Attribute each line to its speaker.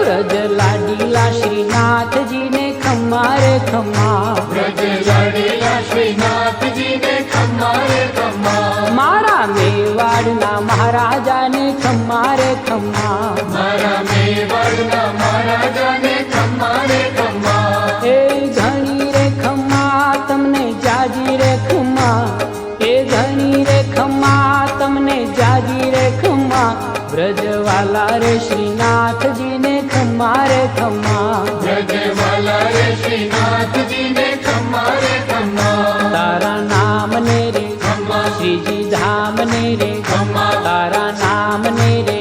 Speaker 1: વ્રજ લાડીલા શ્રીનાથજી ને ખમ્મા રે ખમ્મા,
Speaker 2: વ્રજ લાડીલા શ્રીનાથજી ને ખમ્મા રે ખમ્મા,
Speaker 1: મારા મેવાડના મહારાજાને ખમ્મા રે ખમ્મા,
Speaker 2: મારા મેવાડના મહારાજાને ખમ્મા રે ખમ્મા,
Speaker 1: એ ઘણી રે ખમ્મા તમને જાજી રે ખમ્મા, એ ઘણી રે ખમ્મા તમને જાજી રે ખમ્મા, વ્રજવાલા રે શ્રીનાથજી ને ખમ્મા રે ખમ્મા,
Speaker 2: વ્રજવાલા રે શ્રીનાથજી ને ખમ્મા રે ખમ્મા,
Speaker 1: તારા નામ ને રે
Speaker 2: ખમ્મા,
Speaker 1: શ્રીજી ધામ ને રે
Speaker 2: ખમ્મા,
Speaker 1: તારા નામ ને રે